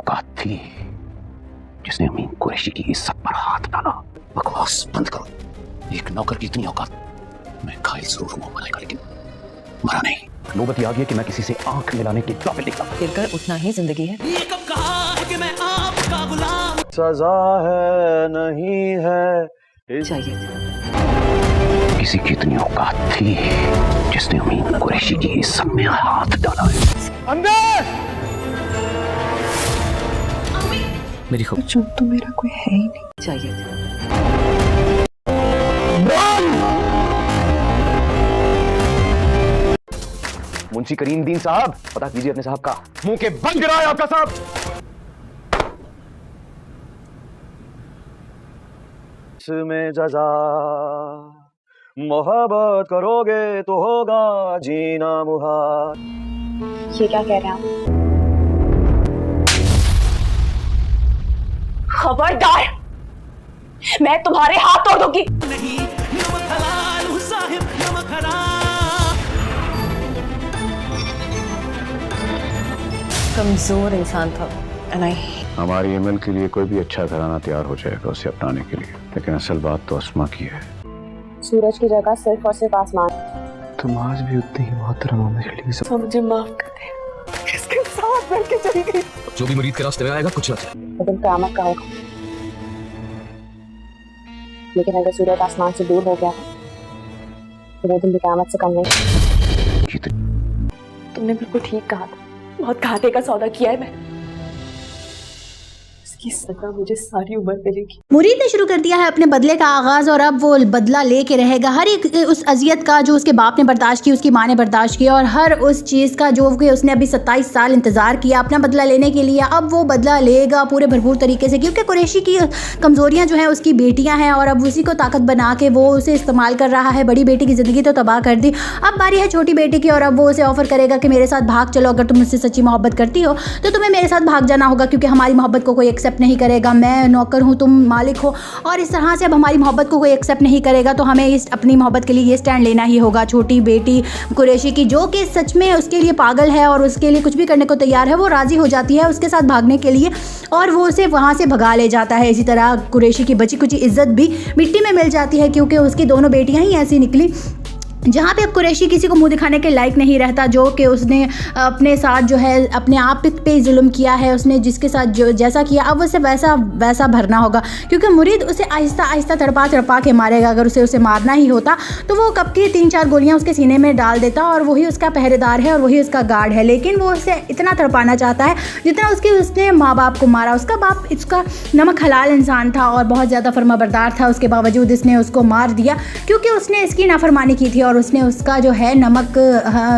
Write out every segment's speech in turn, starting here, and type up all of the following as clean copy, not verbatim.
औकात थी जिसने अमीन कुरैशी की इज्जत पर हाथ डाला? बकवास बंद करो। एक नौकर की इतनी औकात, मैं घायल जरूर हुआ मलाइका, लेकिन मरा नहीं। नौबत आ गई कि मैं किसी से आंख मिलाने की काबिल निकला। गिरकर उठना ही जिंदगी है। ये कब कहा है कि मैं आपका गुलाम? सजा है नहीं है चाहिए किसी की इतनी औकात थी जिसने अमीन कुरैशी की इज्जत में हाथ डाला है। अंदर मेरी खबर जो तो मेरा कोई है ही नहीं। चाहिए मुंशी करीमदीन साहब, पता कीजिए अपने साहब का। मुंह के बंद गिराए आपका साहब। इसमें जजा मोहब्बत करोगे तो होगा जीना मुहाल। ये क्या कह रहे हैं आप? खबरदार, मैं तुम्हारे हाथ तोड़ दूंगी। नहीं, नमक हलाल हूँ साहिब, नमक हराम। कमजोर इंसान था। एंड आई हमारी अमल के लिए कोई भी अच्छा घराना तैयार हो जाएगा उसे अपनाने के लिए, लेकिन असल बात तो अस्मा की है। सूरज की जगह सिर्फ और सिर्फ आसमान। तुम आज भी उतनी ही मोहतरम हो मेरे लिए। तो मुझे माफ कर दे। किसके साथ बढ़ के चली गई? जो भी मुरीद के रास्ते में आएगा कुछ ना चले। वो दिन क़यामत का होगा, लेकिन अगर सूरज आसमान से दूर हो गया तो वो दिन भी क़यामत से कम नहीं। तुमने बिल्कुल ठीक कहा था, बहुत घाटे का सौदा किया है मैंने। इसकी सजा मुझे सारी उम्र मिलेगी। मुरीद ने शुरू कर दिया है अपने बदले का आगाज़, और अब वो बदला लेके रहेगा हर एक उस अजियत का जो उसके बाप ने बर्दाश्त की, उसकी माँ ने बर्दाश्त की, और हर उस चीज़ का जो कि उसने अभी 27 साल इंतज़ार किया अपना बदला लेने के लिए। अब वो बदला लेगा पूरे भरपूर तरीके से, क्योंकि कुरैशी की कमज़ोरियाँ जो हैं उसकी बेटियाँ हैं, और अब उसी को ताकत बना के वो उसे इस्तेमाल कर रहा है। बड़ी बेटी की ज़िंदगी तो तबाह कर दी, अब बारी है छोटी बेटी की, और अब वो उसे ऑफ़र करेगा कि मेरे साथ भाग चलो, अगर तुम मुझसे सच्ची मोहब्बत करती हो तो तुम्हें मेरे साथ भाग जाना होगा, क्योंकि हमारी मोहब्बत को कोई एक्सेप्ट नहीं करेगा। मैं नौकर हूँ, तुम मालिक हो, और इस तरह से अब हमारी मोहब्बत को कोई एक्सेप्ट नहीं करेगा, तो हमें इस अपनी मोहब्बत के लिए ये स्टैंड लेना ही होगा। छोटी बेटी कुरैशी की, जो कि सच में उसके लिए पागल है और उसके लिए कुछ भी करने को तैयार है, वो राज़ी हो जाती है उसके साथ भागने के लिए, और वो उसे वहाँ से भगा ले जाता है। इसी तरह कुरैशी की बची कुची इज्जत भी मिट्टी में मिल जाती है, क्योंकि उसकी दोनों बेटियाँ ही ऐसी निकली जहाँ पे अब कुरैशी किसी को मुंह दिखाने के लायक नहीं रहता, जो कि उसने अपने साथ जो है अपने आप पे जुल्म किया है, उसने जिसके साथ जो जैसा किया अब उसे वैसा भरना होगा, क्योंकि मुरीद उसे आहिस्ता आहिस्ता तड़पा के मारेगा। अगर उसे मारना ही होता तो वो कब की 3-4 गोलियाँ उसके सीने में डाल देता, और वही उसका पहरेदार है और वही उसका गार्ड है, लेकिन वो उसे इतना तड़पाना चाहता है जितना उसने माँ बाप को मारा। उसका बाप इसका नमक हलाल इंसान था और बहुत ज़्यादा फर्माबरदार था, उसके बावजूद इसने उसको मार दिया, क्योंकि उसने इसकी नाफरमानी की थी और उसने उसका जो है नमक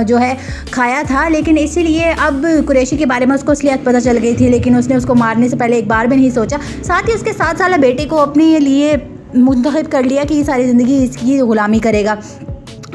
जो है खाया था। लेकिन इसीलिए अब कुरैशी के बारे में उसको असलियत पता चल गई थी, लेकिन उसने उसको मारने से पहले एक बार भी नहीं सोचा। साथ ही उसके 7 साल बेटे को अपने लिए मुंतखब कर लिया कि ये सारी ज़िंदगी इसकी गुलामी करेगा।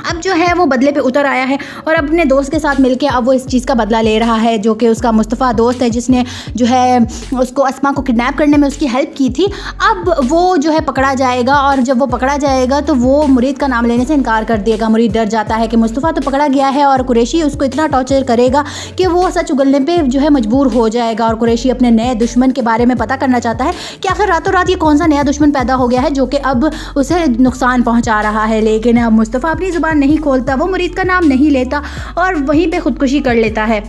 अब जो है वो बदले पे उतर आया है, और अपने दोस्त के साथ मिलके अब वो इस चीज़ का बदला ले रहा है, जो कि उसका मुस्तफ़ा दोस्त है, जिसने जो है उसको अस्मा को किडनैप करने में उसकी हेल्प की थी। अब वो जो है पकड़ा जाएगा, और जब वो पकड़ा जाएगा तो वो मुरीद का नाम लेने से इनकार कर देगा। मुरीद डर जाता है कि मुस्तफ़ा तो पकड़ा गया है, और कुरैशी उसको इतना टॉर्चर करेगा कि वो सच उगलने पर जो है मजबूर हो जाएगा। और कुरैशी अपने नए दुश्मन के बारे में पता करना चाहता है कि आखिर रातों रात ये कौन सा नया दुश्मन पैदा हो गया है जो कि अब उसे नुकसान पहुँचा रहा है। लेकिन अब मुस्तफ़ा अपनी ज़ुबान नहीं खोलता, वो मुरीद का नाम नहीं लेता और वहीं पे खुदकुशी कर लेता है।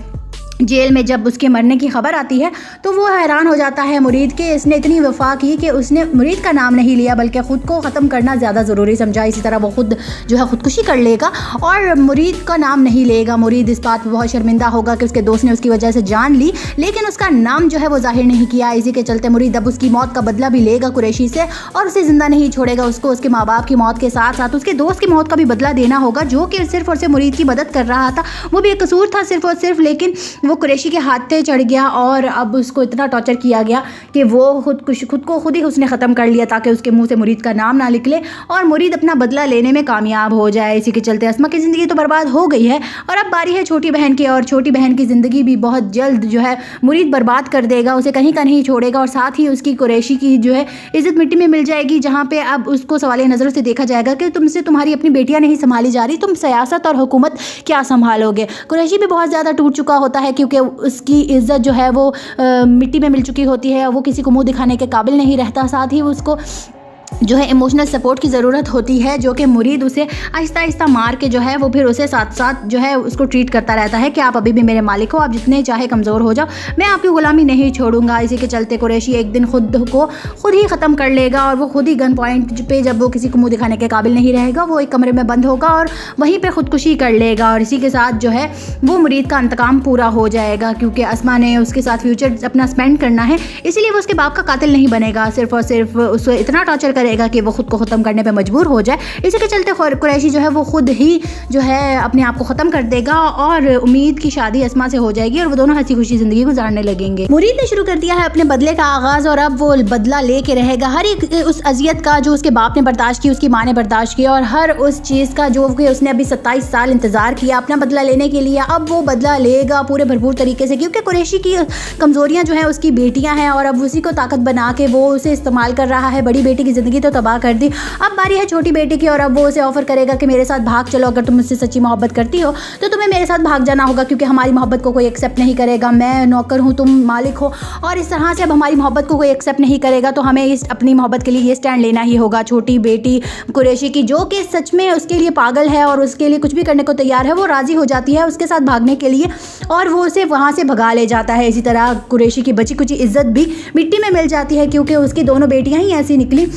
जेल में जब उसके मरने की खबर आती है तो वो हैरान हो जाता है मुरीद के, इसने इतनी वफा की कि उसने मुरीद का नाम नहीं लिया बल्कि ख़ुद को ख़त्म करना ज़्यादा ज़रूरी समझा। इसी तरह वो खुद जो है ख़ुदकुशी कर लेगा और मुरीद का नाम नहीं लेगा। मुरीद इस बात पर बहुत शर्मिंदा होगा कि उसके दोस्त ने उसकी वजह से जान ली, लेकिन उसका नाम जो है वो जाहिर नहीं किया। इसी के चलते मुरीद अब उसकी मौत का बदला भी लेगा कुरैशी से, और उसे ज़िंदा नहीं छोड़ेगा। उसको उसके माँ बाप की मौत के साथ साथ उसके दोस्त की मौत का भी बदला देना होगा, जो कि सिर्फ और सिर्फ मुरीद की मदद कर रहा था। वो भी एक कसूर था सिर्फ और सिर्फ, लेकिन वो कुरैशी के हाथ पे चढ़ गया और अब उसको इतना टॉर्चर किया गया कि वो खुद को खुद ही उसने ख़त्म कर लिया, ताकि उसके मुंह से मुरीद का नाम ना निकले और मुरीद अपना बदला लेने में कामयाब हो जाए। इसी के चलते अस्मा की ज़िंदगी तो बर्बाद हो गई है, और अब बारी है छोटी बहन की, और छोटी बहन की ज़िंदगी भी बहुत जल्द जो है मुरीद बर्बाद कर देगा, उसे कहीं का नहीं छोड़ेगा, और साथ ही उसकी कुरैशी की जो है इज़्ज़त मिट्टी में मिल जाएगी, जहाँ पे अब उसको सवालिया नज़रों से देखा जाएगा कि तुमसे तुम्हारी अपनी बेटियाँ नहीं संभाली जा रही, तुम सियासत और हुकूमत क्या संभालोगे। कुरैशी भी बहुत ज़्यादा टूट चुका होता है, क्योंकि उसकी इज्जत जो है वो मिट्टी में मिल चुकी होती है, वो किसी को मुंह दिखाने के काबिल नहीं रहता। साथ ही उसको जो है इमोशनल सपोर्ट की ज़रूरत होती है, जो कि मुरीद उसे आहिस्ता आहिस्ता मार के जो है वो फिर उसे साथ साथ जो है उसको ट्रीट करता रहता है कि आप अभी भी मेरे मालिक हो, आप जितने चाहे कमज़ोर हो जाओ, मैं आपकी ग़ुलामी नहीं छोड़ूंगा। इसी के चलते कुरैशी एक दिन खुद ही ख़त्म कर लेगा और वो खुद ही गन पॉइंट पे, जब वो किसी को मुँह दिखाने के काबिल नहीं रहेगा, वो एक कमरे में बंद होगा और वहीं पर ख़ुदकुशी कर लेगा। और इसी के साथ जो है वो मुरीद का इंतकाम पूरा हो जाएगा, क्योंकि अस्मा ने उसके साथ फ्यूचर अपना स्पेंड करना है, इसीलिए वो उसके बाप का कातिल नहीं बनेगा, सिर्फ और सिर्फ उसको इतना टॉर्चर करेगा कि वो खुद को ख़त्म करने पे मजबूर हो जाए। इसी के चलते कुरैशी जो है वो खुद ही जो है अपने आप को ख़त्म कर देगा और उम्मीद की शादी अस्मा से हो जाएगी और वो दोनों हंसी खुशी ज़िंदगी गुजारने लगेंगे। मुरीद ने शुरू कर दिया है अपने बदले का आगाज़ और अब वो बदला लेके रहेगा। हर एक उस अजियत का जो उसके बाप ने बर्दाश्त की, उसकी माँ ने बर्दाश्त किया, और हर उस चीज़ का जो कि उसने अभी 27 साल इंतज़ार किया अपना बदला लेने के लिए, अब वो बदला लेगा पूरे भरपूर तरीके से। क्योंकि कुरैशी की कमज़ोरियाँ जो हैं उसकी बेटियाँ हैं और अब उसी को ताकत बना के वो उसे इस्तेमाल कर रहा है। बड़ी बेटी की ज़िंदगी तो तबाह कर दी, अब बारी है छोटी बेटी की, और अब वो उसे ऑफर करेगा कि मेरे साथ भाग चलो, अगर तुम मुझसे सच्ची मोहब्बत करती हो तो तुम्हें मेरे साथ भाग जाना होगा, क्योंकि हमारी मोहब्बत को कोई एक्सेप्ट नहीं करेगा, मैं नौकर हूँ, तुम मालिक हो, और इस तरह से अब हमारी मोहब्बत को कोई एक्सेप्ट नहीं करेगा, तो हमें इस अपनी मोहब्बत के लिए ये स्टैंड लेना ही होगा। छोटी बेटी कुरैशी की, जो कि सच में उसके लिए पागल है और उसके लिए कुछ भी करने को तैयार है, वो राज़ी हो जाती है उसके साथ भागने के लिए और वो उसे वहाँ से भगा ले जाता है। इसी तरह कुरैशी की बची कुची इज्जत भी मिट्टी में मिल जाती है, क्योंकि उसकी दोनों बेटियाँ ही ऐसी निकली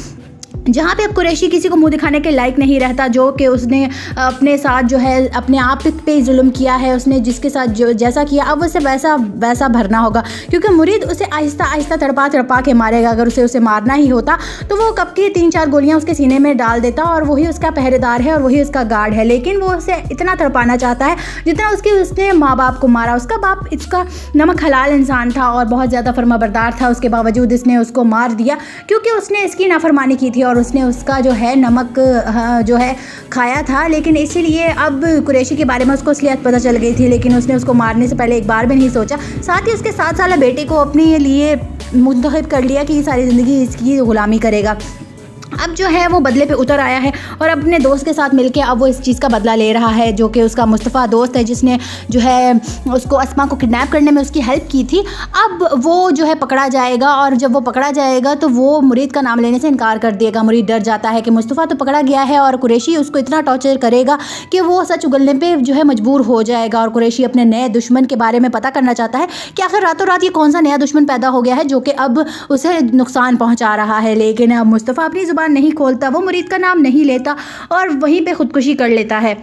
जहाँ पे अब कुरैशी किसी को मुंह दिखाने के लायक नहीं रहता, जो कि उसने अपने साथ जो है अपने आप पे जुल्म किया है, उसने जिसके साथ जो जैसा किया अब उसे वैसा भरना होगा, क्योंकि मुरीद उसे आहिस्ता आहिस्ता तड़पा के मारेगा। अगर उसे मारना ही होता तो वो कब की 3-4 गोलियाँ उसके सीने में डाल देता और वही उसका पहरेदार है और वही उसका गार्ड है, लेकिन वो उसे इतना तड़पाना चाहता है जितना उसने माँ बाप को मारा। उसका बाप इसका नमक हलाल इंसान था और बहुत ज़्यादा फर्माबरदार था, उसके बावजूद इसने उसको मार दिया क्योंकि उसने इसकी नाफरमानी की थी और उसने उसका जो है नमक जो है खाया था। लेकिन इसीलिए अब कुरैशी के बारे में उसको असलियत पता चल गई थी, लेकिन उसने उसको मारने से पहले एक बार भी नहीं सोचा। साथ ही उसके 7 साल बेटे को अपने लिए मुंतखब कर लिया कि ये सारी ज़िंदगी इसकी ग़ुलामी करेगा। अब जो है वो बदले पे उतर आया है और अपने दोस्त के साथ मिलके अब वो इस चीज़ का बदला ले रहा है, जो कि उसका मुस्तफ़ा दोस्त है, जिसने जो है उसको अस्मा को किडनैप करने में उसकी हेल्प की थी। अब वो जो है पकड़ा जाएगा और जब वो पकड़ा जाएगा तो वो मुरीद का नाम लेने से इनकार कर देगा। मुरीद डर जाता है कि मुस्तफ़ा तो पकड़ा गया है और कुरैशी उसको इतना टॉर्चर करेगा कि वो सच उगलने पर जो है मजबूर हो जाएगा। और कुरैशी अपने नए दुश्मन के बारे में पता करना चाहता है कि आखिर रातों रात ये कौन सा नया दुश्मन पैदा हो गया है जो कि अब उसे नुकसान पहुँचा रहा है। लेकिन अब मुस्तफ़ा अपनी ज़ुबान नहीं खोलता, वो मुरीद का नाम नहीं लेता और वहीं पे खुदकुशी कर लेता है।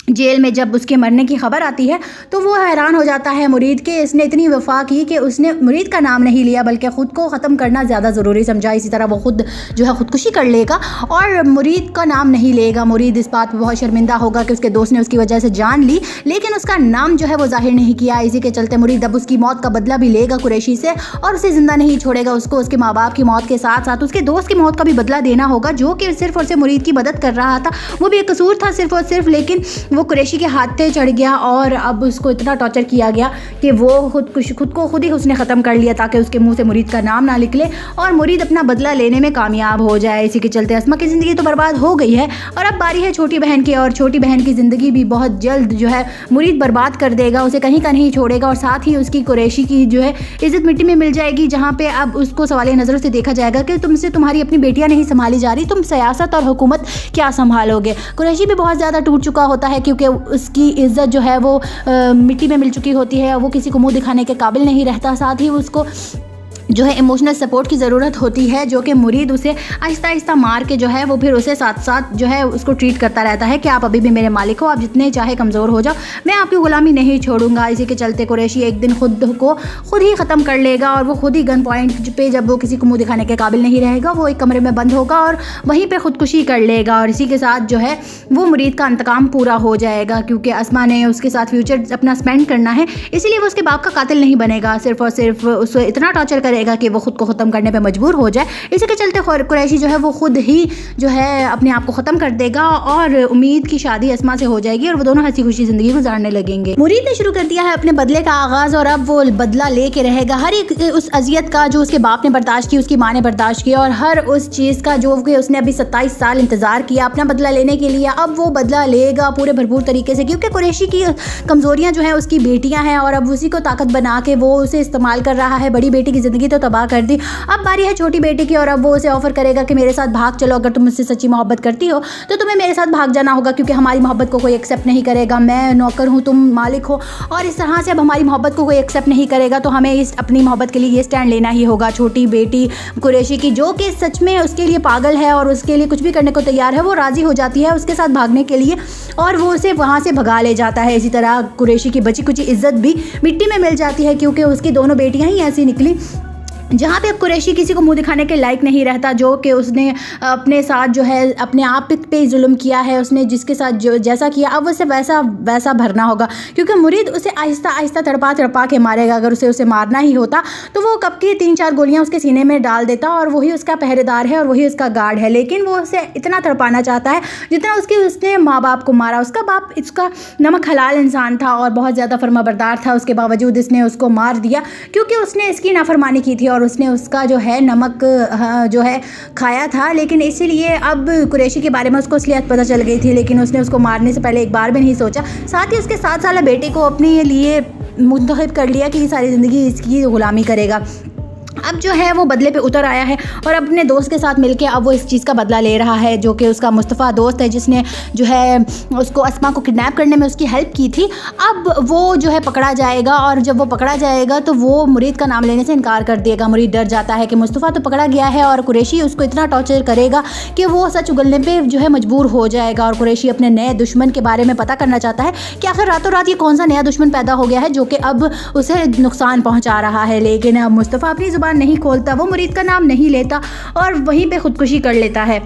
जेल में जब उसके मरने की खबर आती है तो वो हैरान हो जाता है मुरीद के, इसने इतनी वफा की कि उसने मुरीद का नाम नहीं लिया बल्कि ख़ुद को ख़त्म करना ज़्यादा ज़रूरी समझा। इसी तरह वो खुद जो है ख़ुदकुशी कर लेगा और मुरीद का नाम नहीं लेगा। मुरीद इस बात पर बहुत शर्मिंदा होगा कि उसके दोस्त ने उसकी वजह से जान ली, लेकिन उसका नाम जो है वो जाहिर नहीं किया। इसी के चलते मुरीद अब उसकी मौत का बदला भी लेगा कुरैशी से और उसे ज़िंदा नहीं छोड़ेगा। उसको उसके माँ बाप की मौत के साथ साथ उसके दोस्त की मौत का भी बदला देना होगा, जो कि सिर्फ और सिर्फ मुरीद की मदद कर रहा था। वो भी एक कसूर था सिर्फ और सिर्फ, लेकिन वो कुरैशी के हाथ पे चढ़ गया और अब उसको इतना टॉर्चर किया गया कि वो खुद को खुद ही उसने ख़त्म कर लिया ताकि उसके मुंह से मुरीद का नाम ना निकले और मुरीद अपना बदला लेने में कामयाब हो जाए। इसी के चलते अस्मा की ज़िंदगी तो बर्बाद हो गई है और अब बारी है छोटी बहन की, और छोटी बहन की ज़िंदगी भी बहुत जल्द जो है मुरीद बर्बाद कर देगा, उसे कहीं का नहीं छोड़ेगा और साथ ही उसकी कुरैशी की जो है इज़्ज़त मिट्टी में मिल जाएगी, जहाँ पे अब उसको सवालिया नज़रों से देखा जाएगा कि तुमसे तुम्हारी अपनी बेटियाँ नहीं संभाली जा रही, तुम सियासत और हुकूमत क्या संभालोगे। कुरैशी भी बहुत ज़्यादा टूट चुका होता है क्योंकि उसकी इज़्ज़त जो है वो मिट्टी में मिल चुकी होती है, वो किसी को मुंह दिखाने के काबिल नहीं रहता। साथ ही उसको जो है इमोशनल सपोर्ट की ज़रूरत होती है, जो कि मुरीद उसे आहिस्ता आहिस्ता मार के जो है वो फिर उसे साथ साथ जो है उसको ट्रीट करता रहता है कि आप अभी भी मेरे मालिक हो, आप जितने चाहे कमज़ोर हो जाओ, मैं आपकी ग़ुलामी नहीं छोड़ूंगा। इसी के चलते कुरैशी एक दिन खुद ही ख़त्म कर लेगा और वो खुद ही गन पॉइंट पे, जब वो किसी को मुंह दिखाने के काबिल नहीं रहेगा, वो एक कमरे में बंद होगा और वहीं पर ख़ुदकुशी कर लेगा। और इसी के साथ जो है वो मुरीद का इंतकाम पूरा हो जाएगा, क्योंकि अस्मा ने उसके साथ फ्यूचर अपना स्पेंड करना है, इसीलिए वो उसके बाप का कातिल नहीं बनेगा, सिर्फ और सिर्फ उसको इतना टॉर्चर करेगा करेगा कि वो खुद को ख़त्म करने पे मजबूर हो जाए। इसी के चलते कुरैशी जो है वो खुद ही जो है अपने आप को ख़त्म कर देगा और उम्मीद की शादी अस्मा से हो जाएगी और वो दोनों हंसी खुशी ज़िंदगी गुजारने लगेंगे। मुरीद ने शुरू कर दिया है अपने बदले का आगाज़ और अब वो बदला लेके रहेगा। हर एक उस अजियत का जो उसके बाप ने बर्दाश्त की, उसकी माँ ने बर्दाश्त किया और हर उस चीज़ का जो कि उसने अभी 27 साल इंतज़ार किया अपना बदला लेने के लिए, अब वो बदला लेगा पूरे भरपूर तरीके से। क्योंकि कुरैशी की कमज़ोरियाँ जो हैं उसकी बेटियाँ हैं और अब उसी को ताकत बना के वो उसे इस्तेमाल कर रहा है। बड़ी बेटी की ज़िंदगी तो तबाह कर दी, अब बारी है छोटी बेटी की और अब वो उसे ऑफ़र करेगा कि मेरे साथ भाग चलो, अगर तुम मुझसे सच्ची मोहब्बत करती हो तो तुम्हें मेरे साथ भाग जाना होगा क्योंकि हमारी मोहब्बत को कोई एक्सेप्ट नहीं करेगा। मैं नौकर हूँ, तुम मालिक हो और इस तरह से अब हमारी मोहब्बत को कोई एक्सेप्ट नहीं करेगा तो हमें इस अपनी मोहब्बत के लिए ये स्टैंड लेना ही होगा। छोटी बेटी कुरैशी की जो कि सच में उसके लिए पागल है और उसके लिए कुछ भी करने को तैयार है, वो राज़ी हो जाती है उसके साथ भागने के लिए और वो उसे वहाँ से भगा ले जाता है। इसी तरह कुरैशी की बची कुछ इज्जत भी मिट्टी में मिल जाती है क्योंकि उसकी दोनों बेटियाँ ही ऐसी निकली जहाँ पे अब कुरैशी किसी को मुंह दिखाने के लायक नहीं रहता। जो कि उसने अपने साथ जो है अपने आप पे जुल्म किया है, उसने जिसके साथ जो जैसा किया अब उसे वैसा भरना होगा क्योंकि मुरीद उसे आहिस्ता आहिस्ता तड़पा के मारेगा। अगर उसे मारना ही होता तो वो कब की 3-4 गोलियाँ उसके सीने में डाल देता और वही उसका पहरेदार है और वही उसका गार्ड है, लेकिन वो उसे इतना तड़पाना चाहता है जितना उसने माँ बाप को मारा। उसका बाप इसका नमक हलाल इंसान था और बहुत ज़्यादा फर्माबरदार था, उसके बावजूद इसने उसको मार दिया क्योंकि उसने इसकी नाफरमानी की थी और उसने उसका जो है नमक जो है खाया था। लेकिन इसीलिए अब कुरैशी के बारे में उसको असलियत पता चल गई थी, लेकिन उसने उसको मारने से पहले एक बार भी नहीं सोचा। साथ ही उसके 7 साल बेटे को अपने लिए मुंतखब कर लिया कि ये सारी ज़िंदगी इसकी गुलामी करेगा। अब जो है वो बदले पे उतर आया है और अपने दोस्त के साथ मिलके अब वो इस चीज़ का बदला ले रहा है जो कि उसका मुस्तफ़ा दोस्त है जिसने जो है उसको अस्मा को किडनैप करने में उसकी हेल्प की थी। अब वो जो है पकड़ा जाएगा और जब वो पकड़ा जाएगा तो वो मुरीद का नाम लेने से इनकार कर देगा। मुरीद डर जाता है कि मुस्तफ़ा तो पकड़ा गया है और कुरैशी उसको इतना टॉर्चर करेगा कि वो सच उगलने पर जो है मजबूर हो जाएगा और कुरैशी अपने नए दुश्मन के बारे में पता करना चाहता है कि आखिर रातों रात ये कौन सा नया दुश्मन पैदा हो गया है जो कि अब उसे नुकसान पहुँचा रहा है। लेकिन अब मुस्तफ़ा अपनी ज़ुबान नहीं खोलता, वो मुरीद का नाम नहीं लेता और वहीं पे खुदकुशी कर लेता है।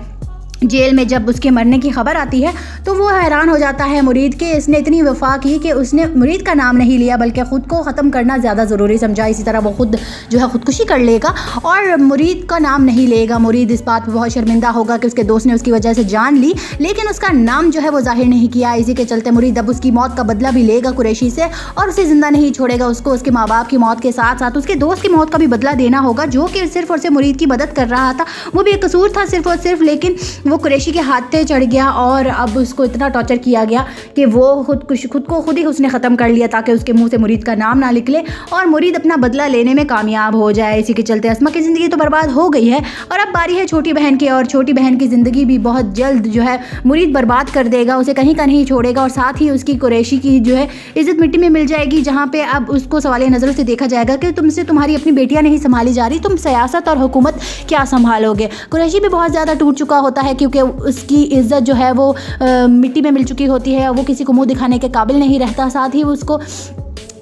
जेल में जब उसके मरने की खबर आती है तो वो हैरान हो जाता है मुरीद के इसने इतनी वफा की कि उसने मुरीद का नाम नहीं लिया बल्कि ख़ुद को ख़त्म करना ज़्यादा ज़रूरी समझा। इसी तरह वो खुद जो है ख़ुदकुशी कर लेगा और मुरीद का नाम नहीं लेगा। मुरीद इस बात पर बहुत शर्मिंदा होगा कि उसके दोस्त ने उसकी वजह से जान ली लेकिन उसका नाम जो है वो जाहिर नहीं किया। इसी के चलते मुरीद अब उसकी मौत का बदला भी लेगा कुरैशी से और उसे ज़िंदा नहीं छोड़ेगा। उसको उसके माँ बाप की मौत के साथ साथ उसके दोस्त की मौत का भी बदला देना होगा जो कि सिर्फ और सिर्फ मुरीद की मदद कर रहा था। वो भी एक कसूर था सिर्फ और सिर्फ, लेकिन वो कुरैशी के हाथ पे चढ़ गया और अब उसको इतना टॉर्चर किया गया कि वो खुद को खुद ही उसने ख़त्म कर लिया ताकि उसके मुंह से मुरीद का नाम ना निकले और मुरीद अपना बदला लेने में कामयाब हो जाए। इसी के चलते अस्मा की ज़िंदगी तो बर्बाद हो गई है और अब बारी है छोटी बहन की और छोटी बहन की ज़िंदगी भी बहुत जल्द जो है मुरीद बर्बाद कर देगा, उसे कहीं का नहीं छोड़ेगा और साथ ही उसकी कुरैशी की जो है इज़्ज़त मिट्टी में मिल जाएगी जहाँ पे अब उसको सवालिया नज़रों से देखा जाएगा कि तुमसे तुम्हारी अपनी बेटियाँ नहीं संभाली जा रही, तुम सियासत और हुकूमत क्या संभालोगे। कुरैशी भी बहुत ज़्यादा टूट चुका होता है क्योंकि उसकी इज़्ज़त जो है वो मिट्टी में मिल चुकी होती है, वो किसी को मुंह दिखाने के काबिल नहीं रहता। साथ ही उसको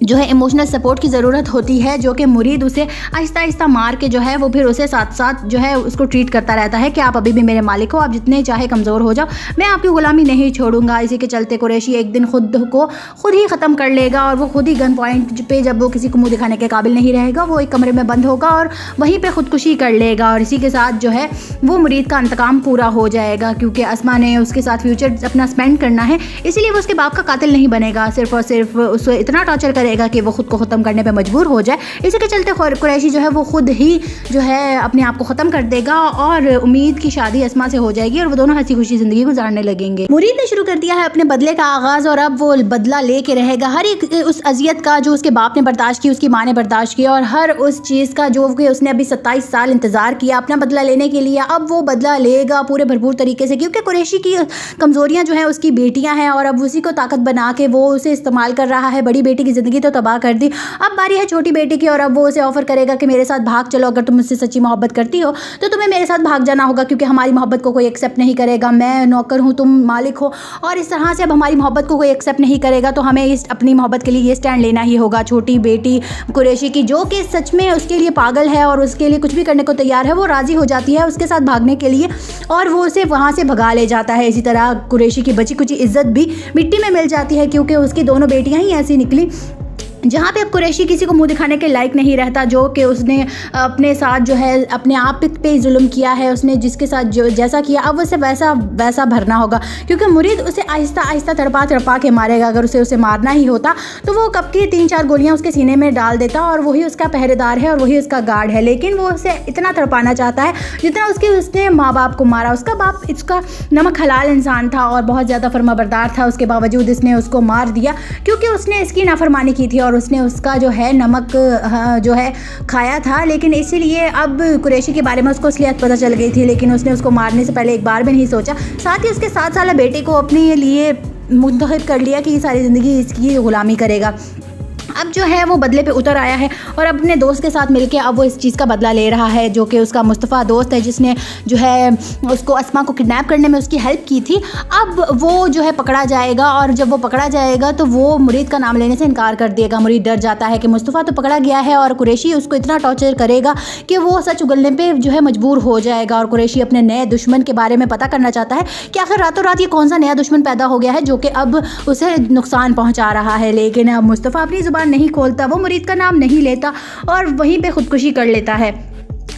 जो है इमोशनल सपोर्ट की ज़रूरत होती है जो कि मुरीद उसे आहिस्ता आहिस्ता मार के जो है वो फिर उसे साथ साथ जो है उसको ट्रीट करता रहता है कि आप अभी भी मेरे मालिक हो, आप जितने चाहे कमज़ोर हो जाओ, मैं आपकी गुलामी नहीं छोड़ूंगा। इसी के चलते कुरैशी एक दिन खुद ही ख़त्म कर लेगा और वो खुद ही गन पॉइंट पे जब वो किसी को मुँह दिखाने के काबिल नहीं रहेगा वो एक कमरे में बंद होगा और वहीं पर ख़ुदकुशी कर लेगा और इसी के साथ जो है वो मुरीद का इंतकाम पूरा हो जाएगा क्योंकि अस्मा ने उसके साथ फ्यूचर अपना स्पेंड करना है, इसीलिए वो उसके बाप का कातिल नहीं बनेगा, सिर्फ और सिर्फ उसे इतना टॉर्चर करेगा कि वो खुद को ख़त्म करने पे मजबूर हो जाए। इसी के चलते कुरैशी जो है वो खुद ही जो है अपने आप को ख़त्म कर देगा और उम्मीद की शादी अस्मा से हो जाएगी और वो दोनों हंसी खुशी ज़िंदगी गुजारने लगेंगे। मुरीद ने शुरू कर दिया है अपने बदले का आगाज़ और अब वो बदला लेके रहेगा। हर एक उस अजियत का जो उसके बाप ने बर्दाश्त की, उसकी माँ ने बर्दाश्त किया और हर उस चीज़ का जो कि उसने अभी 27 साल इंतज़ार किया अपना बदला लेने के लिए, अब वो बदला लेगा पूरे भरपूर तरीके से क्योंकि कुरैशी की कमज़ोरियाँ जो हैं उसकी बेटियाँ हैं और अब उसी को ताकत बना के वो उसे इस्तेमाल कर रहा है। बड़ी बेटी की ज़िंदगी तो तबाह कर दी, अब बारी है छोटी बेटी की और अब वो उसे ऑफ़र करेगा कि मेरे साथ भाग चलो, अगर तुम मुझसे सच्ची मोहब्बत करती हो तो तुम्हें मेरे साथ भाग जाना होगा क्योंकि हमारी मोहब्बत को कोई एक्सेप्ट नहीं करेगा। मैं नौकर हूँ, तुम मालिक हो और इस तरह से अब हमारी मोहब्बत को कोई एक्सेप्ट नहीं करेगा तो हमें इस अपनी मोहब्बत के लिए ये स्टैंड लेना ही होगा। छोटी बेटी कुरैशी की जो कि सच में उसके लिए पागल है और उसके लिए कुछ भी करने को तैयार है, वो राज़ी हो जाती है उसके साथ भागने के लिए और वो उसे वहाँ से भगा ले जाता है। इसी तरह कुरैशी की बची कुछ इज़्ज़त भी मिट्टी में मिल जाती है क्योंकि उसकी दोनों बेटियाँ ही ऐसी निकली जहाँ पे अब कुरैशी किसी को मुंह दिखाने के लायक नहीं रहता, जो कि उसने अपने साथ जो है अपने आप पे जुल्म किया है, उसने जिसके साथ जो जैसा किया अब उसे वैसा भरना होगा, क्योंकि मुरीद उसे आहिस्ता आहिस्ता तड़पा के मारेगा। अगर उसे मारना ही होता तो वो कब की 3-4 गोलियां उसके सीने में डाल देता और वही उसका पहरेदार है और वही उसका गार्ड है, लेकिन वो उसे इतना तड़पाना चाहता है जितना उसने माँ बाप को मारा। उसका बाप इसका नमक हलाल इंसान था और बहुत ज़्यादा फर्माबरदार था, उसके बावजूद इसने उसको मार दिया क्योंकि उसने इसकी नाफरमानी की थी और उसने उसका जो है नमक जो है खाया था। लेकिन इसीलिए अब कुरैशी के बारे में उसको असलियत पता चल गई थी, लेकिन उसने उसको मारने से पहले एक बार भी नहीं सोचा। साथ ही उसके 7 साल बेटे को अपने लिए मुंतखब कर लिया कि ये सारी ज़िंदगी इसकी ग़ुलामी करेगा। अब जो है वो बदले पे उतर आया है और अपने दोस्त के साथ मिलके अब वो इस चीज़ का बदला ले रहा है, जो कि उसका मुस्तफ़ा दोस्त है जिसने जो है उसको अस्मा को किडनैप करने में उसकी हेल्प की थी। अब वो जो है पकड़ा जाएगा और जब वो पकड़ा जाएगा तो वो मुरीद का नाम लेने से इनकार कर देगा। मुरीद डर जाता है कि मुस्तफ़ा तो पकड़ा गया है और कुरैशी उसको इतना टॉर्चर करेगा कि वो सच उगलने पर जो है मजबूर हो जाएगा। और कुरैशी अपने नए दुश्मन के बारे में पता करना चाहता है कि आखिर रातों रात ये कौन सा नया दुश्मन पैदा हो गया है जो कि अब उसे नुकसान पहुँचा रहा है। लेकिन अब मुस्तफ़ा अपनी ज़ुबान नहीं खोलता, वो मुरीद का नाम नहीं लेता और वहीं पे खुदकुशी कर लेता है।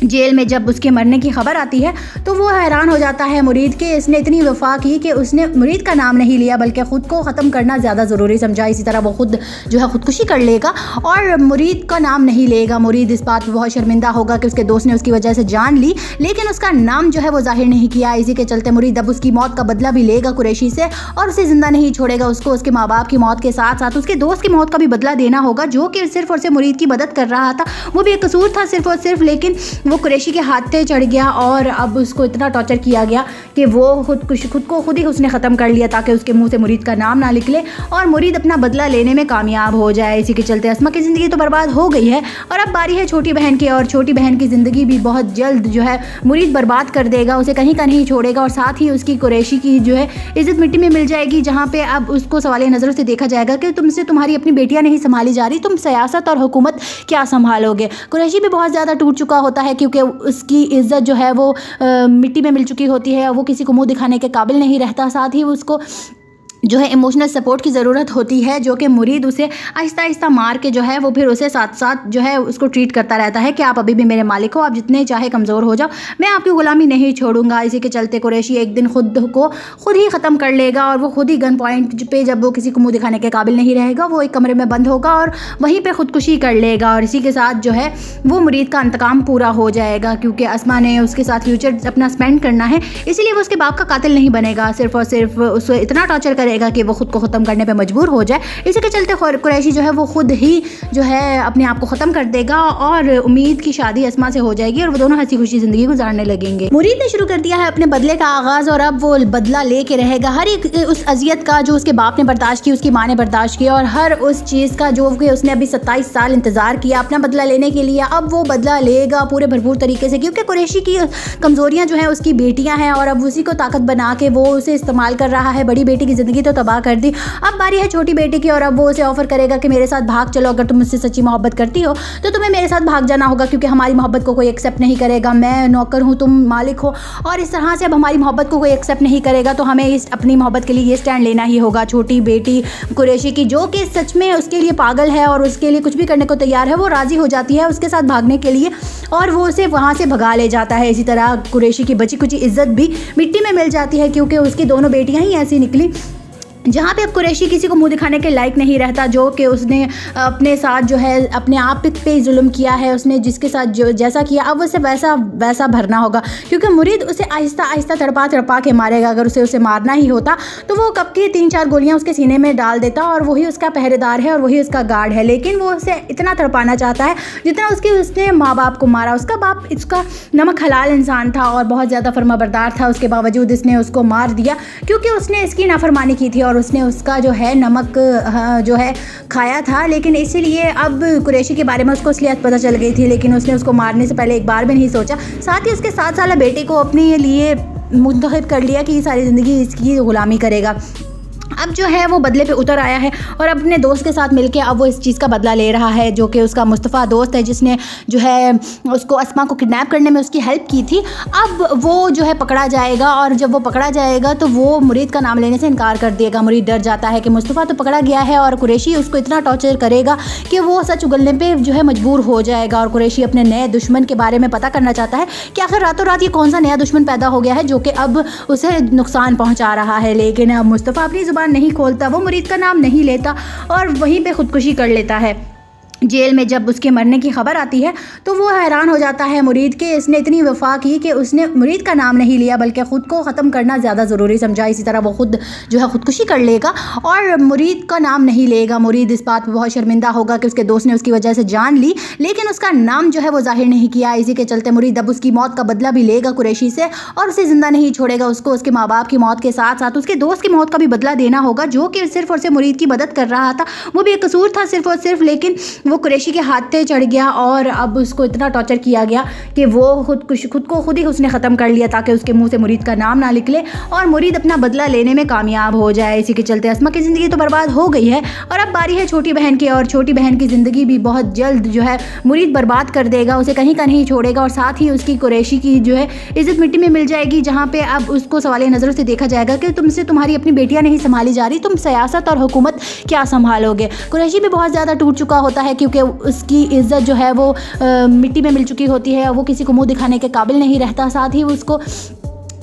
जेल में जब उसके मरने की खबर आती है तो वो हैरान हो जाता है मुरीद के इसने इतनी वफा की कि उसने मुरीद का नाम नहीं लिया बल्कि ख़ुद को ख़त्म करना ज़्यादा ज़रूरी समझा। इसी तरह वो खुद जो है खुदकुशी कर लेगा और मुरीद का नाम नहीं लेगा। मुरीद इस बात पर बहुत शर्मिंदा होगा कि उसके दोस्त ने उसकी वजह से जान ली, लेकिन उसका नाम जो है वो जाहिर नहीं किया। इसी के चलते मुरीद अब उसकी मौत का बदला भी लेगा कुरैशी से और उसे ज़िंदा नहीं छोड़ेगा। उसको उसके माँ बाप की मौत के साथ साथ उसके दोस्त की मौत का भी बदला देना होगा, जो कि सिर्फ और सिर्फ मुरीद की मदद कर रहा था। वो भी एक कसूर था सिर्फ और सिर्फ, लेकिन वो कुरैशी के हाथ पे चढ़ गया और अब उसको इतना टॉर्चर किया गया कि वो खुद ही उसने ख़त्म कर लिया ताकि उसके मुंह से मुरीद का नाम ना निकले और मुरीद अपना बदला लेने में कामयाब हो जाए। इसी के चलते अस्मा की ज़िंदगी तो बर्बाद हो गई है और अब बारी है छोटी बहन की, और छोटी बहन की ज़िंदगी भी बहुत जल्द जो है मुरीद बर्बाद कर देगा, उसे कहीं का नहीं छोड़ेगा और साथ ही उसकी कुरैशी की जो है इज़्ज़त मिट्टी में मिल जाएगी, जहाँ पे अब उसको सवालिया नज़रों से देखा जाएगा कि तुमसे तुम्हारी अपनी बेटियाँ नहीं संभाली जा रही, तुम सियासत और हुकूमत क्या संभालोगे। कुरैशी भी बहुत ज़्यादा टूट चुका होता है क्योंकि उसकी इज़्ज़त जो है वो मिट्टी में मिल चुकी होती है, वो किसी को मुंह दिखाने के काबिल नहीं रहता। साथ ही उसको जो है इमोशनल सपोर्ट की ज़रूरत होती है, जो कि मुरीद उसे आहिस्ता आहिस्ता मार के जो है वो फिर उसे साथ साथ जो है उसको ट्रीट करता रहता है कि आप अभी भी मेरे मालिक हो, आप जितने चाहे कमज़ोर हो जाओ, मैं आपकी ग़ुलामी नहीं छोड़ूंगा। इसी के चलते कुरैशी एक दिन खुद ही ख़त्म कर लेगा और वो खुद ही गन पॉइंट पे जब वो किसी को मुँह दिखाने के काबिल नहीं रहेगा वो एक कमरे में बंद होगा और वहीं पर ख़ुदकुशी कर लेगा और इसी के साथ जो है वो मुरीद का इंतकाम पूरा हो जाएगा, क्योंकि अस्मा ने उसके साथ फ्यूचर अपना स्पेंड करना है, इसीलिए वो उसके बाप का कातिल नहीं बनेगा, सिर्फ और सिर्फ उसे इतना टॉर्चर करेगा कि वो खुद को ख़त्म करने पे मजबूर हो जाए। इसी के चलते कुरैशी जो है वो खुद ही जो है अपने आप को ख़त्म कर देगा और उम्मीद की शादी अस्मा से हो जाएगी और वो दोनों हंसी खुशी ज़िंदगी गुजारने लगेंगे। मुरीद ने शुरू कर दिया है अपने बदले का आगाज़ और अब वो बदला लेके रहेगा हर एक उस अजियत का जो उसके बाप ने बर्दाश्त की, उसकी माँ ने बर्दाश्त की और हर उस चीज़ का जो कि उसने अभी 27 साल इंतज़ार किया अपना बदला लेने के लिए। अब वो बदला लेगा पूरे भरपूर तरीके से, क्योंकि कुरैशी की कमज़ोरियाँ जो हैं उसकी बेटियाँ हैं और अब उसी को ताकत बना के वो उसे इस्तेमाल कर रहा है। बड़ी बेटी की ज़िंदगी तो तबाह कर दी, अब बारी है छोटी बेटी की और अब वो उसे ऑफर करेगा कि मेरे साथ भाग चलो, अगर तुम मुझसे सच्ची मोहब्बत करती हो तो तुम्हें मेरे साथ भाग जाना होगा, क्योंकि हमारी मोहब्बत को कोई एक्सेप्ट नहीं करेगा, मैं नौकर हूँ तुम मालिक हो और इस तरह से अब हमारी मोहब्बत को कोई एक्सेप्ट नहीं करेगा, तो हमें इस अपनी मोहब्बत के लिए ये स्टैंड लेना ही होगा। छोटी बेटी कुरैशी की, जो कि सच में उसके लिए पागल है और उसके लिए कुछ भी करने को तैयार है, वो राज़ी हो जाती है उसके साथ भागने के लिए और वो उसे वहाँ से भगा ले जाता है। इसी तरह कुरैशी की बची कुची इज्जत भी मिट्टी में मिल जाती है, क्योंकि उसकी दोनों बेटियाँ ही ऐसी निकली जहाँ पे अब कुरैशी किसी को मुंह दिखाने के लायक नहीं रहता, जो कि उसने अपने साथ जो है अपने आप पे जुल्म किया है, उसने जिसके साथ जो जैसा किया अब उसे वैसा भरना होगा, क्योंकि मुरीद उसे आहिस्ता आहिस्ता तड़पा के मारेगा। अगर उसे मारना ही होता तो वो कब की 3-4 गोलियां उसके सीने में डाल देता और वही उसका पहरेदार है और वही उसका गार्ड है, लेकिन वो उसे इतना तड़पाना चाहता है जितना उसने माँ बाप को मारा। उसका बाप इसका नमक हलाल इंसान था और बहुत ज़्यादा फर्माबरदार था, उसके बावजूद इसने उसको मार दिया क्योंकि उसने इसकी नाफरमानी की थी और उसने उसका जो है नमक जो है खाया था। लेकिन इसीलिए अब कुरैशी के बारे में उसको असलियत पता चल गई थी, लेकिन उसने उसको मारने से पहले एक बार भी नहीं सोचा। साथ ही उसके 7 साल बेटे को अपने लिए मुंतखब कर लिया कि ये सारी ज़िंदगी इसकी ग़ुलामी करेगा। अब जो है वो बदले पे उतर आया है और अपने दोस्त के साथ मिलके अब वो इस चीज़ का बदला ले रहा है, जो कि उसका मुस्तफ़ा दोस्त है जिसने जो है उसको अस्मा को किडनैप करने में उसकी हेल्प की थी। अब वो जो है पकड़ा जाएगा और जब वो पकड़ा जाएगा तो वो मुरीद का नाम लेने से इनकार कर देगा। मुरीद डर जाता है कि मुस्तफ़ा तो पकड़ा गया है और कुरैशी उसको इतना टॉर्चर करेगा कि वो सच उगलने पर जो है मजबूर हो जाएगा। और कुरैशी अपने नए दुश्मन के बारे में पता करना चाहता है कि आखिर रातों रात ये कौन सा नया दुश्मन पैदा हो गया है जो कि अब उसे नुकसान पहुँचा रहा है। लेकिन अब मुस्तफ़ा अपनी ज़ुबान नहीं खोलता, वो मुरीद का नाम नहीं लेता और वहीं पे खुदकुशी कर लेता है। जेल में जब उसके मरने की खबर आती है तो वो हैरान हो जाता है मुरीद के इसने इतनी वफा की कि उसने मुरीद का नाम नहीं लिया बल्कि ख़ुद को ख़त्म करना ज़्यादा ज़रूरी समझा। इसी तरह वो खुद जो है ख़ुदकुशी कर लेगा और मुरीद का नाम नहीं लेगा। मुरीद इस बात पर बहुत शर्मिंदा होगा कि उसके दोस्त ने उसकी वजह से जान ली, लेकिन उसका नाम जो है वो जाहिर नहीं किया। इसी के चलते मुरीद अब उसकी मौत का बदला भी लेगा कुरैशी से और उसे ज़िंदा नहीं छोड़ेगा। उसको उसके माँ बाप की मौत के साथ साथ उसके दोस्त की मौत का भी बदला देना होगा, जो कि सिर्फ और सिर्फ मुरीद की मदद कर रहा था। वो भी एक कसूर था सिर्फ और सिर्फ, लेकिन वो कुरैशी के हाथ चढ़ गया और अब उसको इतना टॉर्चर किया गया कि वो खुद को खुद ही उसने ख़त्म कर लिया ताकि उसके मुंह से मुरीद का नाम ना निकले और मुरीद अपना बदला लेने में कामयाब हो जाए। इसी के चलते अस्मा की ज़िंदगी तो बर्बाद हो गई है और अब बारी है छोटी बहन की, और छोटी बहन की ज़िंदगी भी बहुत जल्द जो है मुरीद बर्बाद कर देगा, उसे कहीं का नहीं छोड़ेगा और साथ ही उसकी कुरैशी की जो है इज़्ज़त मिट्टी में मिल जाएगी, जहाँ पे अब उसको सवालिया नज़रों से देखा जाएगा कि तुमसे तुम्हारी अपनी बेटियाँ नहीं संभाली जा रही, तुम सियासत और हुकूमत क्या संभालोगे। कुरैशी भी बहुत ज़्यादा टूट चुका होता है क्योंकि उसकी इज़्ज़त जो है वो मिट्टी में मिल चुकी होती है, वो किसी को मुंह दिखाने के काबिल नहीं रहता। साथ ही उसको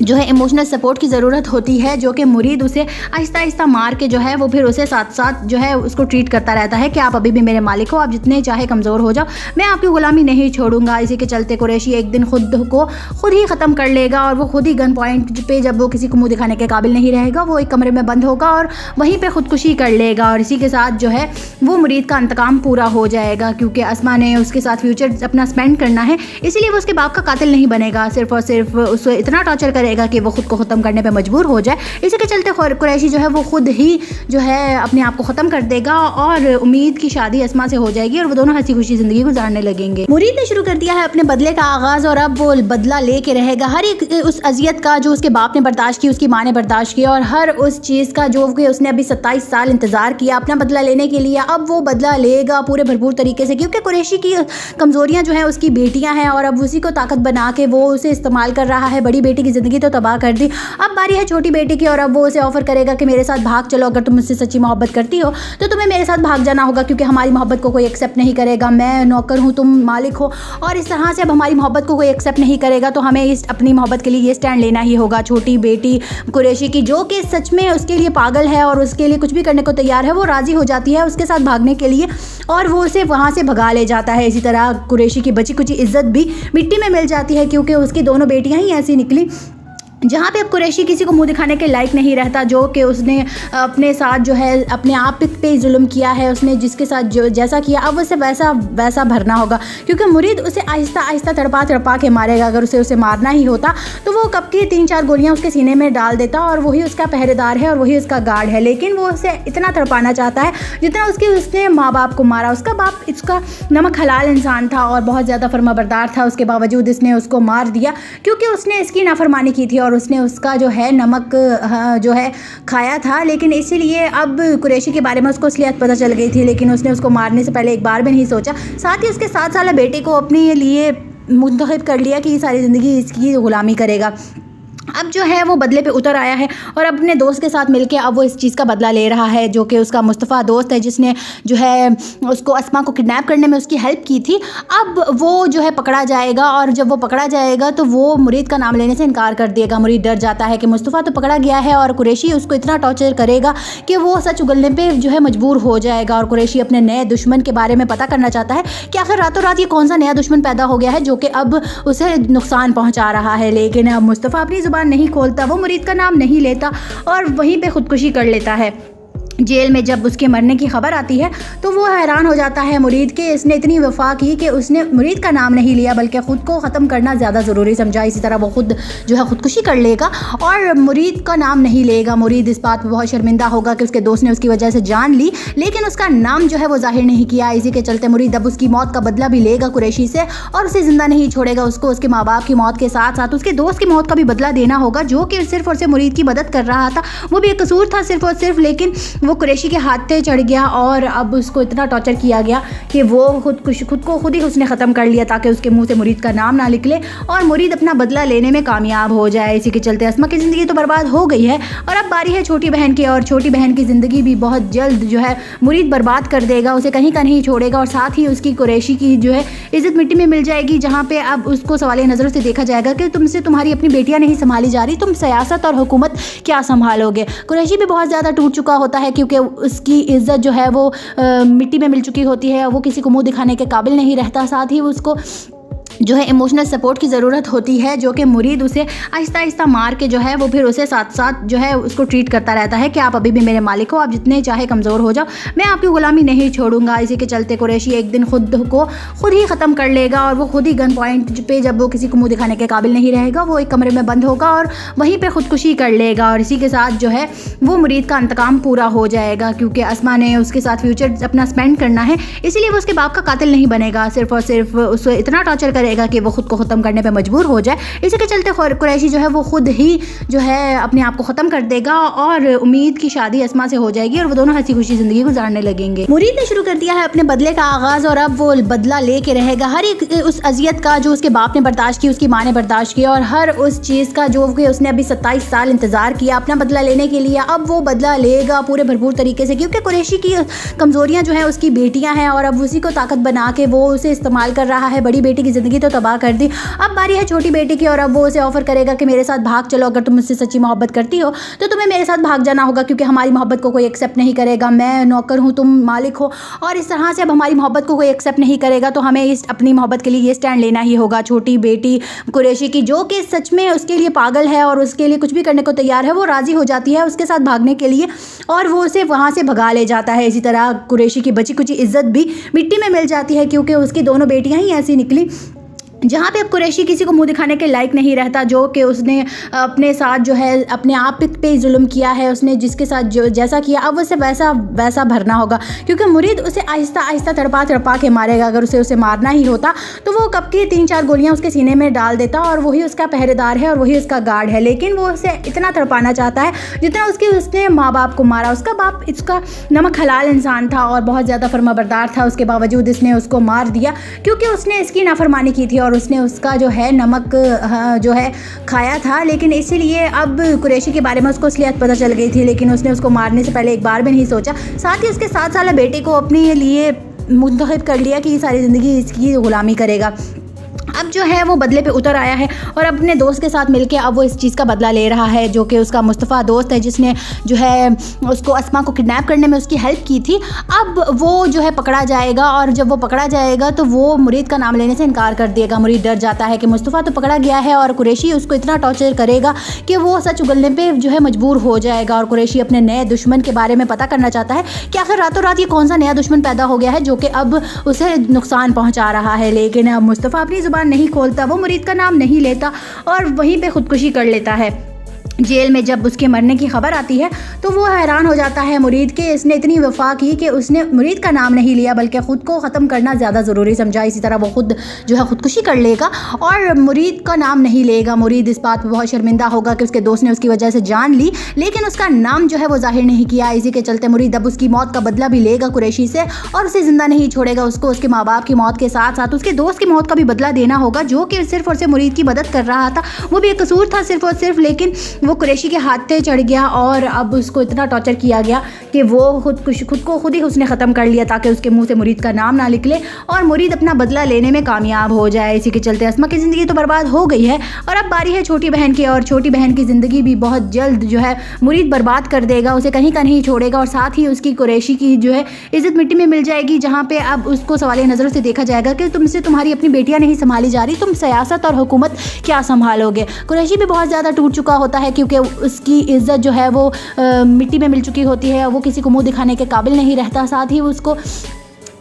जो है इमोशनल सपोर्ट की ज़रूरत होती है, जो कि मुरीद उसे आहिस्ता आहिस्ता मार के जो है वो फिर उसे साथ साथ जो है उसको ट्रीट करता रहता है कि आप अभी भी मेरे मालिक हो, आप जितने चाहे कमज़ोर हो जाओ, मैं आपकी ग़ुलामी नहीं छोड़ूंगा। इसी के चलते कुरैशी एक दिन खुद ही ख़त्म कर लेगा और वो खुद ही गन पॉइंट पे जब वो किसी को मुँह दिखाने के काबिल नहीं रहेगा वो एक कमरे में बंद होगा और वहीं पर ख़ुदकुशी कर लेगा। और इसी के साथ जो है वो मुरीद का इंतकाम पूरा हो जाएगा क्योंकि अस्मा ने उसके साथ फ्यूचर अपना स्पेंड करना है, इसीलिए वो उसके बाप का कातिल नहीं बनेगा, सिर्फ और सिर्फ उसे इतना टॉर्चर करेगा कि वो खुद को ख़त्म करने पे मजबूर हो जाए। इसी के चलते कुरैशी जो है वो खुद ही जो है अपने आप को ख़त्म कर देगा और उम्मीद की शादी अस्मा से हो जाएगी और वो दोनों हंसी खुशी ज़िंदगी गुजारने लगेंगे। मुरीद ने शुरू कर दिया है अपने बदले का आगाज़ और अब वो बदला लेके रहेगा हर एक उस अजियत का जो उसके बाप ने बर्दाश्त की, उसकी माँ ने बर्दाश्त की और हर उस चीज़ का जो कि उसने अभी 27 साल इंतज़ार किया अपना बदला लेने के लिए। अब वो बदला लेगा पूरे भरपूर तरीके से क्योंकि कुरैशी की कमज़ोरियाँ जो हैं उसकी बेटियाँ हैं और अब उसी को ताकत बना के वो उसे इस्तेमाल कर रहा है। बड़ी बेटी की ज़िंदगी तो तबाह कर दी, अब बारी है छोटी बेटी की और अब वो उसे ऑफर करेगा कि मेरे साथ भाग चलो, अगर तुम मुझसे सच्ची मोहब्बत करती हो तो तुम्हें मेरे साथ भाग जाना होगा क्योंकि हमारी मोहब्बत को कोई एक्सेप्ट नहीं करेगा, मैं नौकर हूँ तुम मालिक हो और इस तरह से अब हमारी मोहब्बत को कोई एक्सेप्ट नहीं करेगा तो हमें इस अपनी मोहब्बत के लिए ये स्टैंड लेना ही होगा। छोटी बेटी कुरैशी की जो कि सच में उसके लिए पागल है और उसके लिए कुछ भी करने को तैयार है, वो राज़ी हो जाती है उसके साथ भागने के लिए और वो उसे वहाँ से भगा ले जाता है। इसी तरह कुरैशी की बची कुची इज्जत भी मिट्टी में मिल जाती है क्योंकि उसकी दोनों बेटियाँ ही ऐसी निकली जहाँ पे अब कुरैशी किसी को मुंह दिखाने के लायक नहीं रहता, जो कि उसने अपने साथ जो है अपने आप पे जुल्म किया है, उसने जिसके साथ जो जैसा किया अब उसे वैसा भरना होगा क्योंकि मुरीद उसे आहिस्ता आहिस्ता तड़पा के मारेगा। अगर उसे मारना ही होता तो वो कब की 3-4 गोलियाँ उसके सीने में डाल देता और वही उसका पहरेदार है और वही उसका गार्ड है, लेकिन वो उसे इतना तड़पाना चाहता है जितना उसने माँ बाप को मारा। उसका बाप इसका नमक हलाल इंसान था और बहुत ज़्यादा फर्माबरदार था, उसके बावजूद इसने उसको मार दिया क्योंकि उसने इसकी नाफरमानी की थी और उसने उसका जो है नमक जो है खाया था। लेकिन इसीलिए अब कुरैशी के बारे में उसको असलियत पता चल गई थी, लेकिन उसने उसको मारने से पहले एक बार भी नहीं सोचा। साथ ही उसके 7 साल बेटे को अपने लिए मुंतखब कर लिया कि ये सारी ज़िंदगी इसकी ग़ुलामी करेगा। अब जो है वो बदले पे उतर आया है और अपने दोस्त के साथ मिलके अब वो इस चीज़ का बदला ले रहा है, जो कि उसका मुस्तफ़ा दोस्त है जिसने जो है उसको अस्मा को किडनैप करने में उसकी हेल्प की थी। अब वो जो है पकड़ा जाएगा और जब वो पकड़ा जाएगा तो वो मुरीद का नाम लेने से इनकार कर देगा। मुरीद डर जाता है कि मुस्तफ़ा तो पकड़ा गया है और कुरैशी उसको इतना टॉर्चर करेगा कि वो सच उगलने पर जो है मजबूर हो जाएगा। और कुरैशी अपने नए दुश्मन के बारे में पता करना चाहता है कि आखिर रातों रात ये कौन सा नया दुश्मन पैदा हो गया है जो कि अब उसे नुकसान पहुँचा रहा है। लेकिन अब मुस्तफ़ा अपनी ज़ुबान नहीं खोलता, वो मुरीद का नाम नहीं लेता और वहीं पे खुदकुशी कर लेता है। जेल में जब उसके मरने की खबर आती है तो वो हैरान हो जाता है मुरीद के इसने इतनी वफा की कि उसने मुरीद का नाम नहीं लिया बल्कि ख़ुद को ख़त्म करना ज़्यादा ज़रूरी समझा। इसी तरह वो खुद जो है ख़ुदकुशी कर लेगा और मुरीद का नाम नहीं लेगा। मुरीद इस बात पर बहुत शर्मिंदा होगा कि उसके दोस्त ने उसकी वजह से जान ली, लेकिन उसका नाम जो है वो जाहिर नहीं किया। इसी के चलते मुरीद अब उसकी मौत का बदला भी लेगा कुरैशी से और उसे ज़िंदा नहीं छोड़ेगा। उसको उसके माँ बाप की मौत के साथ साथ उसके दोस्त की मौत का भी बदला देना होगा, जो कि सिर्फ और सिर्फ मुरीद की मदद कर रहा था। वो भी एक कसूर था सिर्फ और सिर्फ, लेकिन वो कुरैशी के हाथ पे चढ़ गया और अब उसको इतना टॉर्चर किया गया कि वो खुद को खुद ही उसने ख़त्म कर लिया ताकि उसके मुंह से मुरीद का नाम ना निकले और मुरीद अपना बदला लेने में कामयाब हो जाए। इसी के चलते अस्मा की ज़िंदगी तो बर्बाद हो गई है और अब बारी है छोटी बहन की, और छोटी बहन की ज़िंदगी भी बहुत जल्द जो है मुरीद बर्बाद कर देगा, उसे कहीं का नहीं छोड़ेगा और साथ ही उसकी कुरैशी की जो है इज़्ज़त मिट्टी में मिल जाएगी, जहाँ पे अब उसको सवालिया नज़रों से देखा जाएगा कि तुमसे तुम्हारी अपनी बेटियाँ नहीं संभाली जा रही, तुम सियासत और हुकूमत क्या संभालोगे। कुरैशी भी बहुत ज़्यादा टूट चुका होता है क्योंकि उसकी इज़्ज़त जो है वो मिट्टी में मिल चुकी होती है, वो किसी को मुंह दिखाने के काबिल नहीं रहता। साथ ही उसको जो है इमोशनल सपोर्ट की ज़रूरत होती है, जो कि मुरीद उसे आहिस्ता आहिस्ता मार के जो है वो फिर उसे साथ साथ जो है उसको ट्रीट करता रहता है कि आप अभी भी मेरे मालिक हो, आप जितने चाहे कमज़ोर हो जाओ, मैं आपकी ग़ुलामी नहीं छोड़ूंगा। इसी के चलते कुरैशी एक दिन खुद ही ख़त्म कर लेगा और वो खुद ही गन पॉइंट पे जब वो किसी को मुँह दिखाने के काबिल नहीं रहेगा, वो एक कमरे में बंद होगा और वहीं पर ख़ुदकुशी कर लेगा और इसी के साथ जो है वो मुरीद का इंतकाम पूरा हो जाएगा, क्योंकि अस्मा ने उसके साथ फ्यूचर अपना स्पेंड करना है, इसीलिए वो उसके बाप का कातिल नहीं बनेगा, सिर्फ और सिर्फ उसे इतना टॉर्चर करेगा कि वो खुद को ख़त्म करने पे मजबूर हो जाए। इसी के चलते कुरैशी जो है वो खुद ही जो है अपने आप को ख़त्म कर देगा और उम्मीद की शादी अस्मा से हो जाएगी और वो दोनों हंसी खुशी ज़िंदगी गुजारने लगेंगे। मुरीद ने शुरू कर दिया है अपने बदले का आगाज़ और अब वो बदला लेके रहेगा हर एक उस अजियत का जो उसके बाप ने बर्दाश्त की, उसकी माँ ने बर्दाश्त की और हर उस चीज़ का जो कि उसने अभी 27 साल इंतज़ार किया अपना बदला लेने के लिए। अब वो बदला लेगा पूरे भरपूर तरीके से, क्योंकि कुरैशी की कमज़ोरियाँ जो हैं उसकी बेटियाँ हैं और अब उसी को ताकत बना के वो उसे इस्तेमाल कर रहा है। बड़ी बेटी की ज़िंदगी तो तबाह कर दी, अब बारी है छोटी बेटी की और अब वो उसे ऑफर करेगा कि मेरे साथ भाग चलो, अगर तुम मुझसे सच्ची मोहब्बत करती हो तो तुम्हें मेरे साथ भाग जाना होगा, क्योंकि हमारी मोहब्बत को कोई एक्सेप्ट नहीं करेगा, मैं नौकर हूँ तुम मालिक हो और इस तरह से अब हमारी मोहब्बत को कोई एक्सेप्ट नहीं करेगा, तो हमें इस अपनी मोहब्बत के लिए ये स्टैंड लेना ही होगा। छोटी बेटी कुरैशी की, जो कि सच में उसके लिए पागल है और उसके लिए कुछ भी करने को तैयार है, वो राज़ी हो जाती है उसके साथ भागने के लिए और वो उसे वहाँ से भगा ले जाता है। इसी तरह कुरैशी की बची कुची इज्जत भी मिट्टी में मिल जाती है, क्योंकि उसकी दोनों बेटियाँ ही ऐसी निकली जहाँ पे अब कुरैशी किसी को मुंह दिखाने के लायक नहीं रहता, जो कि उसने अपने साथ जो है अपने आप पे जुल्म किया है, उसने जिसके साथ जो जैसा किया अब उसे वैसा भरना होगा, क्योंकि मुरीद उसे आहिस्ता आहिस्ता तड़पा के मारेगा। अगर उसे मारना ही होता तो वो कब की 3-4 गोलियाँ उसके सीने में डाल देता और वही उसका पहरेदार है और वही उसका गार्ड है, लेकिन वो उसे इतना तड़पाना चाहता है जितना उसने माँ बाप को मारा। उसका बाप इसका नमक हलाल इंसान था और बहुत ज़्यादा फर्माबरदार था, उसके बावजूद इसने उसको मार दिया क्योंकि उसने इसकी नाफरमानी की थी और उसने उसका जो है नमक जो है खाया था। लेकिन इसीलिए अब कुरैशी के बारे में उसको असलियत पता चल गई थी, लेकिन उसने उसको मारने से पहले एक बार भी नहीं सोचा। साथ ही उसके 7 साल बेटे को अपने लिए मुंतखब कर लिया कि ये सारी ज़िंदगी इसकी ग़ुलामी करेगा। अब जो है वो बदले पे उतर आया है और अपने दोस्त के साथ मिलके अब वो इस चीज़ का बदला ले रहा है, जो कि उसका मुस्तफ़ा दोस्त है जिसने जो है उसको अस्मा को किडनैप करने में उसकी हेल्प की थी। अब वो जो है पकड़ा जाएगा और जब वो पकड़ा जाएगा तो वो मुरीद का नाम लेने से इनकार कर देगा। मुरीद डर जाता है कि मुस्तफ़ा तो पकड़ा गया है और कुरैशी उसको इतना टॉर्चर करेगा कि वो सच उगलने पर जो है मजबूर हो जाएगा और कुरैशी अपने नए दुश्मन के बारे में पता करना चाहता है कि आखिर रातों रात ये कौन सा नया दुश्मन पैदा हो गया है जो कि अब उसे नुकसान पहुँचा रहा है। लेकिन अब मुस्तफ़ा अपनी ज़ुबान नहीं खोलता, वो मुरीद का नाम नहीं लेता और वहीं पे खुदकुशी कर लेता है। जेल में जब उसके मरने की खबर आती है तो वो हैरान हो जाता है मुरीद के इसने इतनी वफा की कि उसने मुरीद का नाम नहीं लिया बल्कि ख़ुद को ख़त्म करना ज़्यादा ज़रूरी समझा। इसी तरह वो खुद जो है ख़ुदकुशी कर लेगा और मुरीद का नाम नहीं लेगा। मुरीद इस बात पर बहुत शर्मिंदा होगा कि उसके दोस्त ने उसकी वजह से जान ली, लेकिन उसका नाम जो है वो जाहिर नहीं किया। इसी के चलते मुरीद अब उसकी मौत का बदला भी लेगा कुरैशी से और उसे ज़िंदा नहीं छोड़ेगा। उसको उसके माँ बाप की मौत के साथ साथ उसके दोस्त की मौत का भी बदला देना होगा, जो कि सिर्फ और सिर्फ मुरीद की मदद कर रहा था। वो भी एक कसूर था सिर्फ और सिर्फ, लेकिन वो कुरैशी के हाथ पे चढ़ गया और अब उसको इतना टॉर्चर किया गया कि वो खुद को खुद ही उसने ख़त्म कर लिया ताकि उसके मुंह से मुरीद का नाम ना निकले और मुरीद अपना बदला लेने में कामयाब हो जाए। इसी के चलते अस्मा की ज़िंदगी तो बर्बाद हो गई है और अब बारी है छोटी बहन की, और छोटी बहन की ज़िंदगी भी बहुत जल्द जो है मुरीद बर्बाद कर देगा, उसे कहीं का नहीं छोड़ेगा और साथ ही उसकी कुरैशी की जो है इज़्ज़त मिट्टी में मिल जाएगी, जहाँ पे अब उसको सवालिया नज़रों से देखा जाएगा कि तुमसे तुम्हारी अपनी बेटियाँ नहीं संभाली जा रही, तुम सियासत और हुकूमत क्या संभालोगे। कुरैशी भी बहुत ज़्यादा टूट चुका होता है क्योंकि उसकी इज्जत जो है वो मिट्टी में मिल चुकी होती है, वो किसी को मुंह दिखाने के काबिल नहीं रहता। साथ ही उसको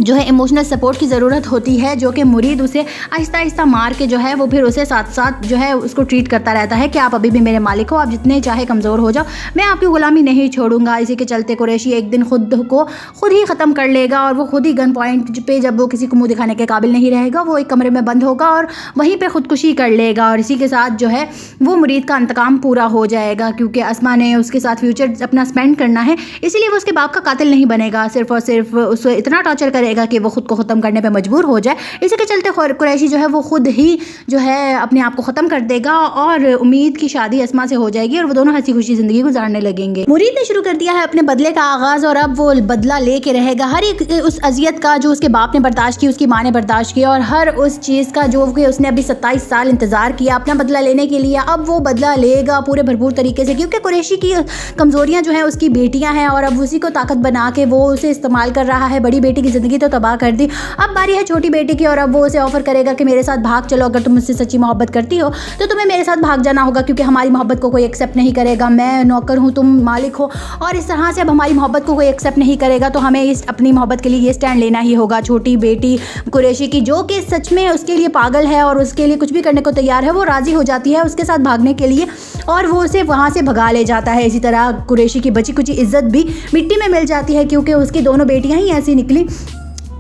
जो है इमोशनल सपोर्ट की ज़रूरत होती है, जो कि मुरीद उसे आहिस्ता आहिस्ता मार के जो है वो फिर उसे साथ साथ जो है उसको ट्रीट करता रहता है कि आप अभी भी मेरे मालिक हो, आप जितने चाहे कमज़ोर हो जाओ, मैं आपकी ग़ुलामी नहीं छोड़ूंगा। इसी के चलते कुरैशी एक दिन खुद ही ख़त्म कर लेगा और वो खुद ही गन पॉइंट पे, जब वो किसी को मुँह दिखाने के काबिल नहीं रहेगा, वो एक कमरे में बंद होगा और वहीं पर ख़ुदकुशी कर लेगा। और इसी के साथ जो है वो मुरीद का इंतकाम पूरा हो जाएगा, क्योंकि अस्मा ने उसके साथ फ्यूचर अपना स्पेंड करना है, इसीलिए वो उसके बाप का कातिल नहीं बनेगा, सिर्फ और सिर्फ उसे इतना टॉर्चर करेगा कि वो खुद को ख़त्म करने पे मजबूर हो जाए। इसी के चलते कुरैशी जो है वो खुद ही जो है अपने आप को ख़त्म कर देगा और उम्मीद की शादी अस्मा से हो जाएगी और वो दोनों हंसी खुशी ज़िंदगी गुजारने लगेंगे। मुरीद ने शुरू कर दिया है अपने बदले का आगाज़ और अब वो बदला लेके रहेगा। हर एक उस अजियत का जो उसके बाप ने बर्दाश्त की, उसकी माँ ने बर्दाश्त किया, और हर उस चीज़ का जो कि उसने अभी 27 साल इंतज़ार किया अपना बदला लेने के लिए, अब वो बदला लेगा पूरे भरपूर तरीके से। क्योंकि कुरैशी की कमज़ोरियाँ जो हैं उसकी बेटियाँ हैं और अब उसी को ताकत बना के वो उसे इस्तेमाल कर रहा है। बड़ी बेटी की ज़िंदगी तो तबाह कर दी, अब बारी है छोटी बेटी की, और अब वो उसे ऑफर करेगा कि मेरे साथ भाग चलो, अगर तुम मुझसे सच्ची मोहब्बत करती हो तो तुम्हें मेरे साथ भाग जाना होगा, क्योंकि हमारी मोहब्बत को कोई एक्सेप्ट नहीं करेगा, मैं नौकर हूँ, तुम मालिक हो, और इस तरह से अब हमारी मोहब्बत को कोई एक्सेप्ट नहीं करेगा, तो हमें इस अपनी मोहब्बत के लिए ये स्टैंड लेना ही होगा। छोटी बेटी कुरैशी की, जो कि सच में उसके लिए पागल है और उसके लिए कुछ भी करने को तैयार है, वो राज़ी हो जाती है उसके साथ भागने के लिए और वो उसे वहाँ से भगा ले जाता है। इसी तरह कुरैशी की बची कुची इज्जत भी मिट्टी में मिल जाती है, क्योंकि उसकी दोनों बेटियाँ ही ऐसी निकली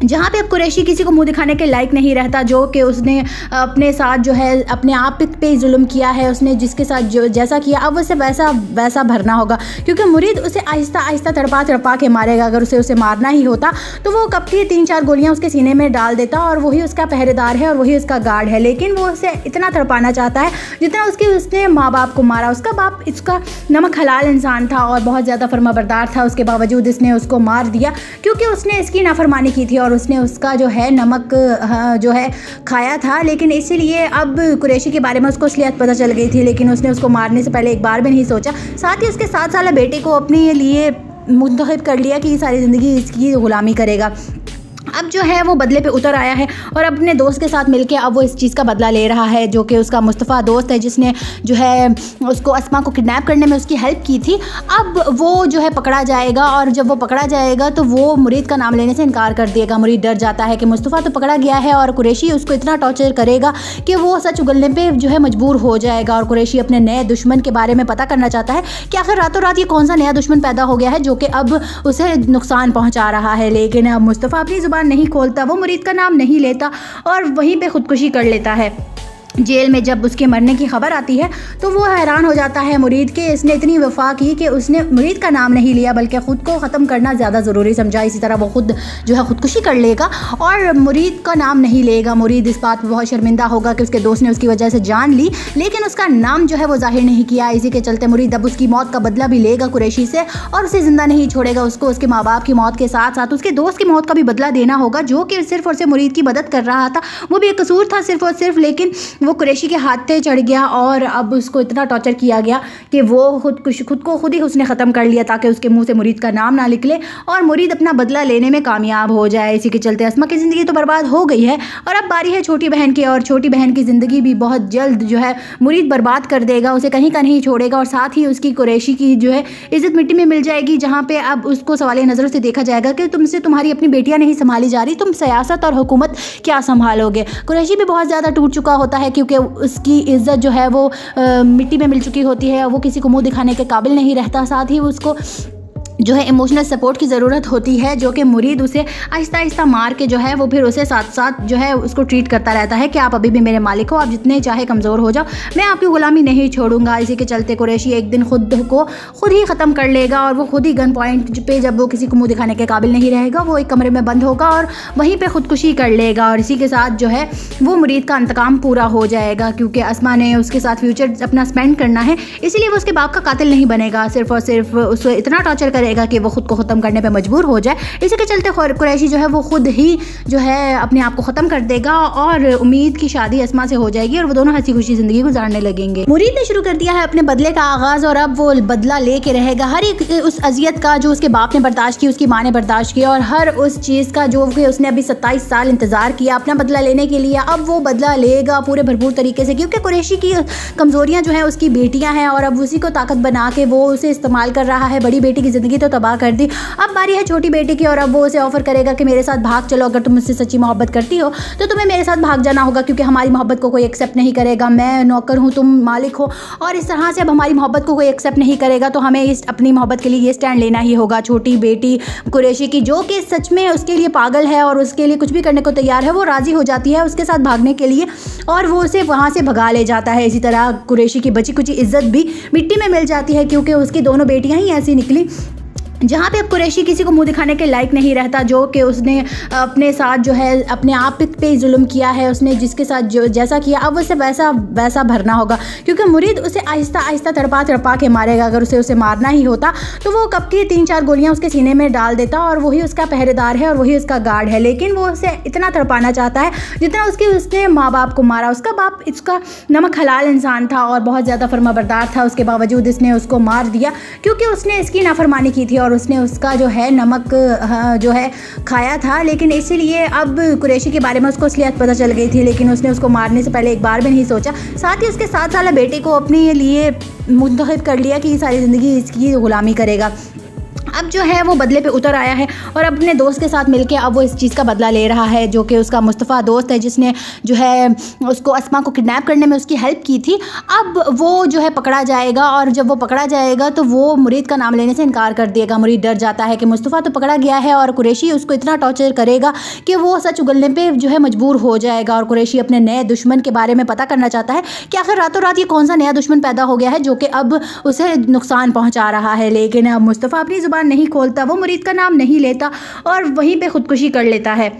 जहाँ पे अब कुरैशी किसी को मुंह दिखाने के लायक नहीं रहता, जो कि उसने अपने साथ जो है अपने आप पे जुल्म किया है, उसने जिसके साथ जो जैसा किया अब उसे वैसा भरना होगा, क्योंकि मुरीद उसे आहिस्ता आहिस्ता तड़पा के मारेगा। अगर उसे मारना ही होता तो वो कब की 3-4 गोलियाँ उसके सीने में डाल देता और वही उसका पहरेदार है और वही उसका गार्ड है, लेकिन वो उसे इतना तड़पाना चाहता है जितना उसने माँ बाप को मारा। उसका बाप इसका नमक हलाल इंसान था और बहुत ज़्यादा फर्माबरदार था, उसके बावजूद इसने उसको मार दिया क्योंकि उसने इसकी नाफरमानी की थी और उसने उसका जो है नमक जो है खाया था। लेकिन इसीलिए अब कुरैशी के बारे में उसको असलियत पता चल गई थी, लेकिन उसने उसको मारने से पहले एक बार भी नहीं सोचा। साथ ही उसके 7 साल बेटे को अपने लिए मुंतखब कर लिया कि सारी ज़िंदगी इसकी ग़ुलामी करेगा। अब जो है वो बदले पे उतर आया है और अपने दोस्त के साथ मिलके अब वो इस चीज़ का बदला ले रहा है, जो कि उसका मुस्तफ़ा दोस्त है जिसने जो है उसको अस्मा को किडनैप करने में उसकी हेल्प की थी। अब वो जो है पकड़ा जाएगा और जब वो पकड़ा जाएगा तो वो मुरीद का नाम लेने से इनकार कर देगा। मुरीद डर जाता है कि मुस्तफ़ा तो पकड़ा गया है और कुरैशी उसको इतना टॉर्चर करेगा कि वो सच उगलने पर जो है मजबूर हो जाएगा। और कुरैशी अपने नए दुश्मन के बारे में पता करना चाहता है कि आखिर रातों रात ये कौन सा नया दुश्मन पैदा हो गया है जो कि अब उसे नुकसान पहुँचा रहा है। लेकिन अब मुस्तफ़ा अपनी ज़ुबान नहीं खोलता, वो मुरीद का नाम नहीं लेता और वहीं पे खुदकुशी कर लेता है। जेल में जब उसके मरने की खबर आती है तो वो हैरान हो जाता है मुरीद के इसने इतनी वफा की कि उसने मुरीद का नाम नहीं लिया बल्कि ख़ुद को ख़त्म करना ज़्यादा ज़रूरी समझा। इसी तरह वो खुद जो है ख़ुदकुशी कर लेगा और मुरीद का नाम नहीं लेगा। मुरीद इस बात पर बहुत शर्मिंदा होगा कि उसके दोस्त ने उसकी वजह से जान ली, लेकिन उसका नाम जो है वो जाहिर नहीं किया। इसी के चलते मुरीद अब उसकी मौत का बदला भी लेगा कुरैशी से और उसे ज़िंदा नहीं छोड़ेगा। उसको उसके माँ बाप की मौत के साथ साथ उसके दोस्त की मौत का भी बदला देना होगा, जो कि सिर्फ और सिर्फ मुरीद की मदद कर रहा था। वो भी एक कसूर था सिर्फ और सिर्फ, लेकिन वो कुरैशी के हाथ पे चढ़ गया और अब उसको इतना टॉर्चर किया गया कि वो खुद को खुद ही उसने ख़त्म कर लिया ताकि उसके मुंह से मुरीद का नाम ना निकले और मुरीद अपना बदला लेने में कामयाब हो जाए। इसी के चलते अस्मा की ज़िंदगी तो बर्बाद हो गई है और अब बारी है छोटी बहन की, और छोटी बहन की ज़िंदगी भी बहुत जल्द जो है मुरीद बर्बाद कर देगा, उसे कहीं का नहीं छोड़ेगा और साथ ही उसकी कुरैशी की जो है इज़्ज़त मिट्टी में मिल जाएगी, जहाँ पे अब उसको सवालिया नज़रों से देखा जाएगा कि तुमसे तुम्हारी अपनी बेटियाँ नहीं संभाली जा रही, तुम सियासत और हुकूमत क्या संभालोगे। कुरैशी भी बहुत ज़्यादा टूट चुका होता है क्योंकि उसकी इज़्ज़त जो है वो मिट्टी में मिल चुकी होती है, वो किसी को मुंह दिखाने के काबिल नहीं रहता। साथ ही उसको जो है इमोशनल सपोर्ट की ज़रूरत होती है, जो कि मुरीद उसे आहिस्ता आहिस्ता मार के जो है वो फिर उसे साथ साथ जो है उसको ट्रीट करता रहता है कि आप अभी भी मेरे मालिक हो, आप जितने चाहे कमज़ोर हो जाओ, मैं आपकी ग़ुलामी नहीं छोड़ूंगा। इसी के चलते कुरैशी एक दिन खुद ही ख़त्म कर लेगा और वो खुद ही गन पॉइंट पे, जब वो किसी को मुंह दिखाने के काबिल नहीं रहेगा, वो एक कमरे में बंद होगा और वहीं पर ख़ुदकुशी कर लेगा। और इसी के साथ जो है वो मुरीद का इंतकाम पूरा हो जाएगा, क्योंकि अस्मा ने उसके साथ फ्यूचर अपना स्पेंड करना है, इसीलिए वो उसके बाप का कातिल नहीं बनेगा, सिर्फ और सिर्फ उसे इतना टॉर्चर करेगा रहेगा कि वो खुद को ख़त्म करने पे मजबूर हो जाए। इसी के चलते कुरैशी जो है वो खुद ही जो है अपने आप को ख़त्म कर देगा और उम्मीद की शादी अस्मा से हो जाएगी और वो दोनों हंसी खुशी ज़िंदगी गुजारने लगेंगे। मुरीद ने शुरू कर दिया है अपने बदले का आगाज़ और अब वो बदला ले के रहेगा हर एक उस अजियत का जो उसके बाप ने बर्दाश्त की, उसकी माँ ने बर्दाश्त किया और हर उस चीज़ का जो कि उसने अभी 27 साल इंतज़ार किया अपना बदला लेने के लिए। अब वो बदला लेगा पूरे भरपूर तरीके से, क्योंकि कुरैशी की कमज़ोरियाँ जो हैं उसकी बेटियाँ हैं और अब उसी को ताकत बना के वो उसे इस्तेमाल कर रहा है। बड़ी बेटी की ज़िंदगी तो तबाह कर दी, अब बारी है छोटी बेटी की और अब वो उसे ऑफ़र करेगा कि मेरे साथ भाग चलो, अगर तुम मुझसे सच्ची मोहब्बत करती हो तो तुम्हें मेरे साथ भाग जाना होगा, क्योंकि हमारी मोहब्बत को कोई एक्सेप्ट नहीं करेगा। मैं नौकर हूँ, तुम मालिक हो और इस तरह से अब हमारी मोहब्बत को कोई एक्सेप्ट नहीं करेगा तो हमें इस अपनी मोहब्बत के लिए ये स्टैंड लेना ही होगा। छोटी बेटी कुरैशी की जो कि सच में उसके लिए पागल है और उसके लिए कुछ भी करने को तैयार है, वो राज़ी हो जाती है उसके साथ भागने के लिए और वो उसे वहाँ से भगा ले जाता है। इसी तरह कुरैशी की बची कुची इज्जत भी मिट्टी में मिल जाती है, क्योंकि उसकी दोनों बेटियाँ ही ऐसी निकली जहाँ पे अब कुरैशी किसी को मुंह दिखाने के लायक नहीं रहता, जो कि उसने अपने साथ जो है अपने आप पे जुल्म किया है, उसने जिसके साथ जो जैसा किया अब उसे वैसा भरना होगा, क्योंकि मुरीद उसे आहिस्ता आहिस्ता तड़पा के मारेगा। अगर उसे मारना ही होता तो वो कब की 3-4 गोलियाँ उसके सीने में डाल देता और वही उसका पहरेदार है और वही उसका गार्ड है, लेकिन वो उसे इतना तड़पाना चाहता है जितना उसने माँ बाप को मारा। उसका बाप इसका नमक हलाल इंसान था और बहुत ज़्यादा फर्माबरदार था, उसके बावजूद इसने उसको मार दिया क्योंकि उसने इसकी नाफरमानी की थी और उसने उसका जो है नमक जो है खाया था। लेकिन इसीलिए अब कुरैशी के बारे में उसको असलियत पता चल गई थी, लेकिन उसने उसको मारने से पहले एक बार भी नहीं सोचा। साथ ही उसके 7 साल बेटे को अपने लिए मुंतखब कर लिया कि सारी ज़िंदगी इसकी ग़ुलामी करेगा। अब जो है वो बदले पे उतर आया है और अपने दोस्त के साथ मिलके अब वो इस चीज़ का बदला ले रहा है, जो कि उसका मुस्तफ़ा दोस्त है जिसने जो है उसको अस्मा को किडनैप करने में उसकी हेल्प की थी। अब वो जो है पकड़ा जाएगा और जब वो पकड़ा जाएगा तो वो मुरीद का नाम लेने से इनकार कर देगा। मुरीद डर जाता है कि मुस्तफ़ा तो पकड़ा गया है और कुरैशी उसको इतना टॉर्चर करेगा कि वो सच उगलने पर जो है मजबूर हो जाएगा और कुरैशी अपने नए दुश्मन के बारे में पता करना चाहता है कि आखिर रातों रात ये कौन सा नया दुश्मन पैदा हो गया है जो कि अब उसे नुकसान पहुँचा रहा है। लेकिन अब मुस्तफ़ा अपनी ज़ुबान नहीं खोलता, वो मुरीद का नाम नहीं लेता और वहीं पे खुदकुशी कर लेता है।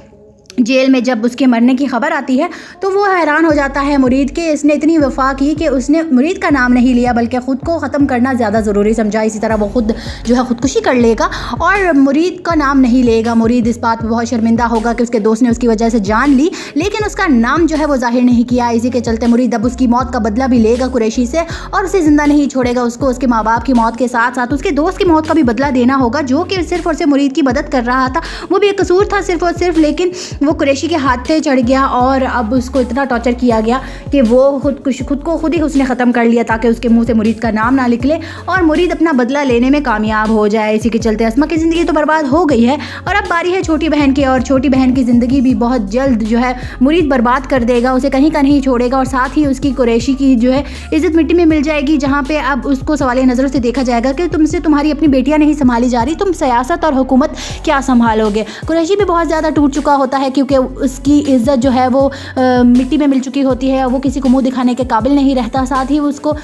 जेल में जब उसके मरने की खबर आती है तो वो हैरान हो जाता है मुरीद के इसने इतनी वफा की कि उसने मुरीद का नाम नहीं लिया बल्कि ख़ुद को ख़त्म करना ज़्यादा ज़रूरी समझा। इसी तरह वो खुद जो है ख़ुदकुशी कर लेगा और मुरीद का नाम नहीं लेगा। मुरीद इस बात पर बहुत शर्मिंदा होगा कि उसके दोस्त ने उसकी वजह से जान ली, लेकिन उसका नाम जो है वो जाहिर नहीं किया। इसी के चलते मुरीद अब उसकी मौत का बदला भी लेगा कुरैशी से और उसे ज़िंदा नहीं छोड़ेगा। उसको उसके माँ बाप की मौत के साथ साथ उसके दोस्त की मौत का भी बदला देना होगा, जो कि सिर्फ और सिर्फ मुरीद की मदद कर रहा था। वो भी एक कसूर था सिर्फ और सिर्फ, लेकिन वो कुरैशी के हाथ पे चढ़ गया और अब उसको इतना टॉर्चर किया गया कि वो खुद को खुद ही उसने ख़त्म कर लिया ताकि उसके मुंह से मुरीद का नाम ना निकले और मुरीद अपना बदला लेने में कामयाब हो जाए। इसी के चलते अस्मा की ज़िंदगी तो बर्बाद हो गई है और अब बारी है छोटी बहन की, और छोटी बहन की ज़िंदगी भी बहुत जल्द जो है मुरीद बर्बाद कर देगा, उसे कहीं का नहीं छोड़ेगा और साथ ही उसकी कुरैशी की जो है इज़्ज़त मिट्टी में मिल जाएगी, जहाँ पे अब उसको सवालिया नज़रों से देखा जाएगा कि तुमसे तुम्हारी अपनी बेटियाँ नहीं संभाली जा रही, तुम सियासत और हुकूमत क्या संभालोगे। कुरैशी भी बहुत ज़्यादा टूट चुका होता है क्योंकि उसकी इज़्ज़त जो है वो मिट्टी में मिल चुकी होती है, वो किसी को मुंह दिखाने के काबिल नहीं रहता। साथ ही उसको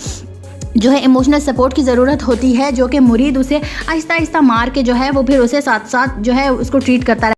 जो है इमोशनल सपोर्ट की ज़रूरत होती है, जो कि मुरीद उसे आहिस्ता आहिस्ता मार के जो है वो फिर उसे साथ साथ जो है उसको ट्रीट करता है।